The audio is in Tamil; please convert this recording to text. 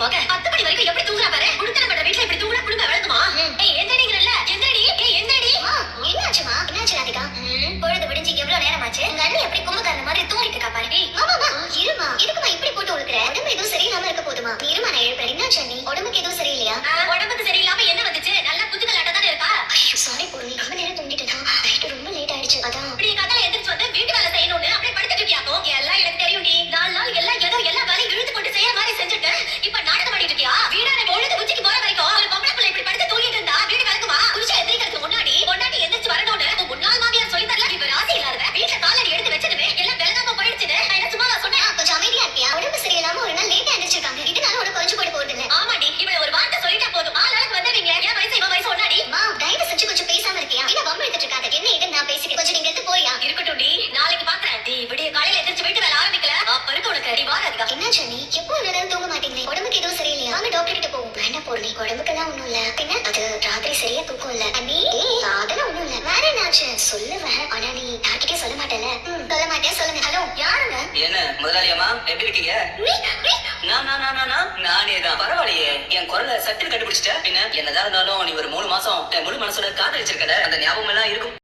மக 10 மணி வரைக்கும் எப்படி தூங்குறா பாரு. குடுத்தனப்பட்ட வீட்ல இப்படி தூங்குனா குடும்ப விளங்குமா? ஏய் எந்திரிங்கறல்ல, எந்திரடி. ஏய் எந்திரடி. என்னாச்சுமா? என்னாச்சு ராதிகா? பொழுது விடிஞ்சு எவ்வளவு நேரம் ஆச்சு? உங்க அண்ணி எப்படி கும்பகாரன மாதிரி தூங்கிட்டு இருக்கா பாரு. ஏய் ஆமாமா, இருமா. எதுக்குமா இப்படி போட்டு உழுக்குற? உடம்பு எதுவும் சரியில்லாம இருக்க போதுமா? நீ இருமா, நான் எழுப்புறேன். என்னாச்சு அண்ணி? உடம்புக்கு எதுவும் சரியில்லையா? உடம்புக்கு சரியில்லாம என்ன வந்துச்சு? நல்லா புத்துக்கலாட்ட தானே இருக்கா. ஐயோ சாரி பூர்ணி, ரொம்ப நேரம் தூங்கிட்டேனா? நைட் ரொம்ப லேட் ஆயிடுச்சு. அதான் இப்படி கதல எந்திரிச்சு வந்து வீட்டு வேலை செய்யணும்னு அப்படியே படுத்துட்டு இருக்கியாக்கோ? எல்லாம் எனக்கு தெரியும்டி. 4 நாள் எல்லாம் ஏதோ எல்லா வேலையும் இழுத்து போட்டு செய்யற மாதிரி செஞ்சுட்டு இப்ப நாடகம் ஆடிட்டு இருக்கியா? வீடான பொழுது உச்சிக்கு போற வரைக்கும் ஒரு பொம்பளை புள்ள இப்படி படுத்து தூங்கிட்டு இருந்தா வீடு விளக்குமா? புருஷன் எந்திரிக்கிறதுக்கு முன்னாடி பொண்டாட்டி எந்திரிச்சு வரணும்னு உன் முன்னாள் மாமியார் சொல்லி தரல. இவ ராசி இல்லாதவ. வீட்டுல காலடி எடுத்து வச்சதுமே எல்லாம் விளங்காம போயிடுச்சுன்னு நான் என்ன சும்மா சொன்னேன். கொஞ்சம் அமைதியா இருக்கியா? உடம்பு சரியில்லாம ஒரு நாள் லேட்டா எந்திரிச்சிருக்காங்க. இதனால உனக்கு கொஞ்சம் போட்டு போறது இல்ல. ஆமாடி, இவள ஒரு வார்த்தை சொல்லிட்டா போதும். ஆளாளுக்கு வந்துடுவீங்க. என் வயசு இவன் வயசு ஒன்னாடி. மா தயவு செஞ்சு கொஞ்சம் பேசாம இருக்கியா? என்ன வம்பு எடுத்துட்டு இருக்காத. என்ன இது நான் பேசிக்கிறேன். கொஞ்சம் நீங்க எடுத்து போறியா? இருக்கட்டும்டி, நாளைக்கு பாக்குறேன். நீ விடிய காலையில எந்திரிச்சு வீட்டு வேலை ஆரம்பிக்கல அப்ப இருக்கு உனக்கு. நீ வாராதிகா. என்னாச்சு அண்ணி? எப்போ இவ்வளவு நேரம் தூங்க மாட்டீங்களே? உடம்புக்கு எதுவும் சரியில்லையா? வாங்க டாக்டர் கிட்ட போவோம். வேண்டாம் பூர்ணி, உடம்புக்கெல்லாம் ஒண்ணும் இல்ல. பின்ன அது ராத்திரி சரியா தூக்கம் இல்ல. அண்ணி அதெல்லாம் ஒண்ணும் இல்ல. வேற என்னாச்சு? சொல்லுவேன், ஆனா நீ யார்கிட்டயும் சொல்ல மாட்டேல. சொல்ல மாட்டேன். சொல்லுங்க. ஹலோ, யாருங்க? என்ன முதலாளியம்மா, எப்படி இருக்கீங்க? நானே தான். பரவாயில்லையே, என் குரலை சட்டுன்னு கண்டுபிடிச்சிட்ட. பின்ன என்னதான் இருந்தாலும் நீ ஒரு 3 மாசம் முழு மனசோட காதலிச்சிருக்கல, அந்த ஞாபகம் எல்லாம் இருக்கும்.